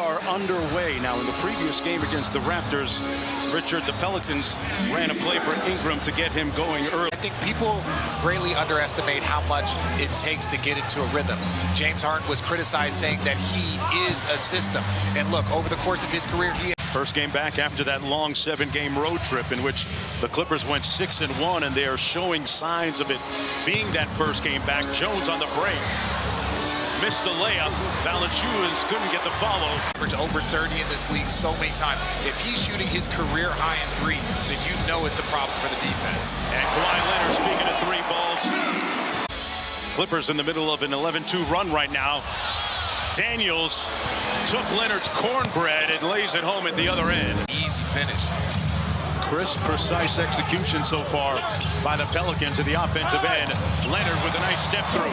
are underway. Now, in the previous game against the Raptors, Richard, the Pelicans ran a play for Ingram to get him going early. I think people greatly underestimate how much it takes to get into a rhythm. James Harden was criticized saying that he is a system. And look, over the course of his career, First game back after that long 7-game road trip in which the Clippers went 6-1, and they are showing signs of it being that first game back. Jones on the break. Missed the layup. Valanciunas couldn't get the follow. Over 30 in this league so many times. If he's shooting his career high in 3, then you know it's a problem for the defense. And Kawhi Leonard, speaking of 3 balls. Clippers in the middle of an 11-2 run right now. Daniels took Leonard's cornbread and lays it home at the other end. Easy finish. Crisp, precise execution so far by the Pelicans at the offensive end. Leonard with a nice step through.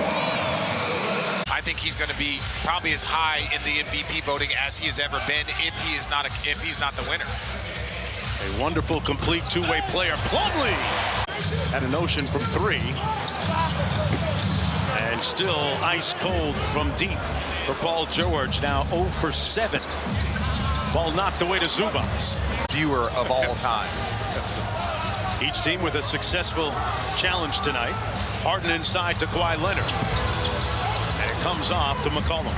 I think he's going to be probably as high in the MVP voting as he has ever been if he's not the winner. A wonderful, complete two-way player. Plumlee had a notion from 3. And still ice cold from deep for Paul George. Now 0 for 7. Ball knocked away to Zubats. Viewer of all time. Each team with a successful challenge tonight. Harden inside to Kawhi Leonard. And it comes off to McCollum.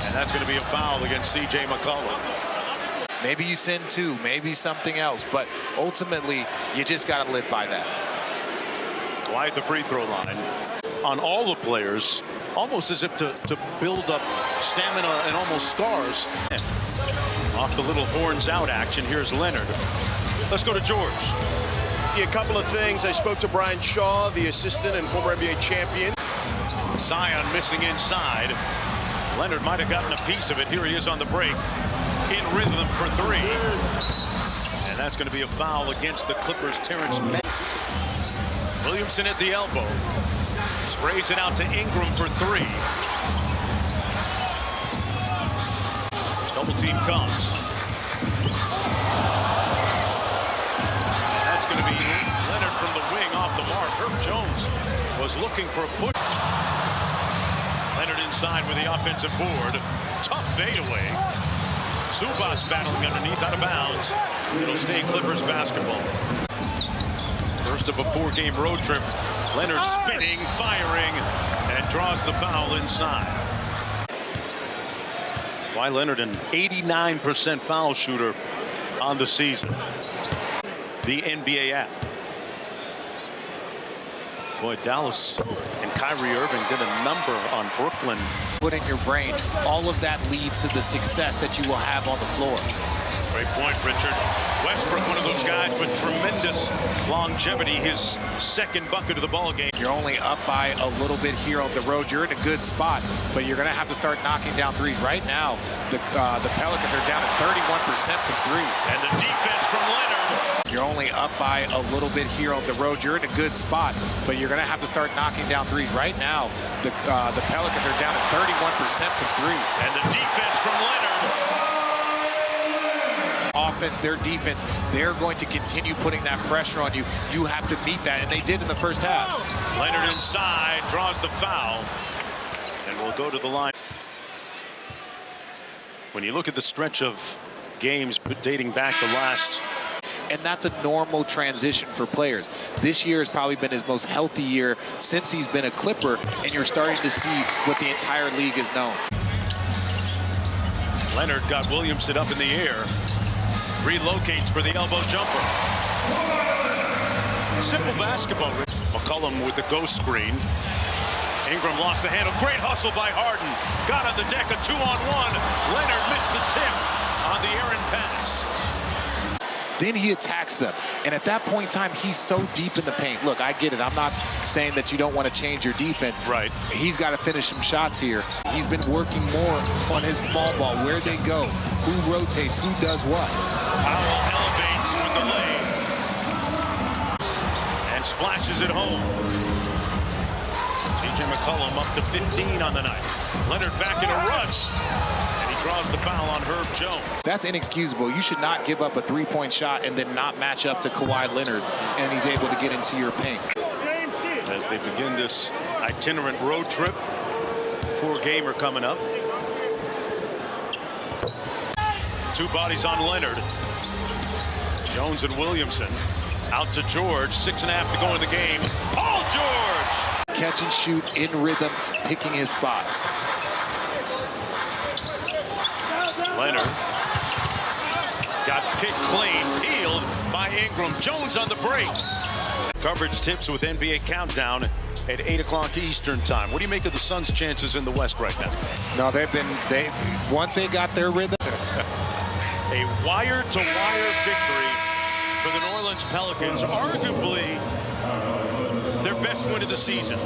And that's going to be a foul against C.J. McCollum. Maybe you send 2, maybe something else, but ultimately, you just got to live by that. Kawhi at the free throw line. On all the players, almost as if to build up stamina and almost scars. Off the little horns out action, here's Leonard. Let's go to George. A couple of things. I spoke to Brian Shaw, the assistant and former NBA champion. Zion missing inside. Leonard might have gotten a piece of it. Here he is on the break. In rhythm for 3. And that's going to be a foul against the Clippers' Terrence Mann. Williamson at the elbow. Sprays it out to Ingram for 3. Double team comes. That's going to be Leonard from the wing off the mark. Herb Jones was looking for a push. Leonard inside with the offensive board. Tough fadeaway. Zubats battling underneath, out of bounds. It'll stay Clippers basketball. First of a 4-game road trip. Leonard spinning, firing, and draws the foul inside. Kawhi Leonard, an 89% foul shooter on the season. The NBA app. Boy, Dallas and Kyrie Irving did a number on Brooklyn. Put in your brain, all of that leads to the success that you will have on the floor. Great point, Richard. Westbrook, one of those guys with tremendous longevity. His second bucket of the ball game. You're only up by a little bit here on the road. You're in a good spot, but you're going to have to start knocking down 3s. Right now, the Pelicans are down at 31% from 3. And the defense from Leonard. You're only up by a little bit here on the road. You're in a good spot, but you're going to have to start knocking down 3s. Right now, the Pelicans are down at 31% from 3. And the defense from Leonard. Offense, their defense, they're going to continue putting that pressure on you. You have to meet that, and they did in the first half. Leonard inside, draws the foul, and we'll go to the line. When you look at the stretch of games dating back the last... And that's a normal transition for players. This year has probably been his most healthy year since he's been a Clipper, and you're starting to see what the entire league has known. Leonard got Williamson up in the air. Relocates for the elbow jumper. Simple basketball. McCollum with the ghost screen. Ingram lost the handle. Great hustle by Harden. Got on the deck, a 2-on-1. Leonard missed the tip on the errant pass. Then he attacks them. And at that point in time, he's so deep in the paint. Look, I get it. I'm not saying that you don't want to change your defense. Right. He's got to finish some shots here. He's been working more on his small ball, where they go, who rotates, who does what. Powell elevates with the lane. And splashes it home. C.J. McCollum up to 15 on the night. Leonard back in a rush. Draws the foul on Herb Jones. That's inexcusable. You should not give up a 3-point shot and then not match up to Kawhi Leonard, and he's able to get into your paint. Same shit. as they begin this itinerant road trip. 4-gamer coming up. 2 bodies on Leonard. Jones and Williamson out to George. 6.5 to go in the game. Paul George! Catch and shoot in rhythm, picking his spots. Leonard got kicked clean, peeled by Ingram. Jones on the break. Coverage tips with NBA Countdown at 8 o'clock Eastern time. What do you make of the Suns' chances in the West right now? No, once they got their rhythm. A wire-to-wire victory for the New Orleans Pelicans, arguably their best win of the season.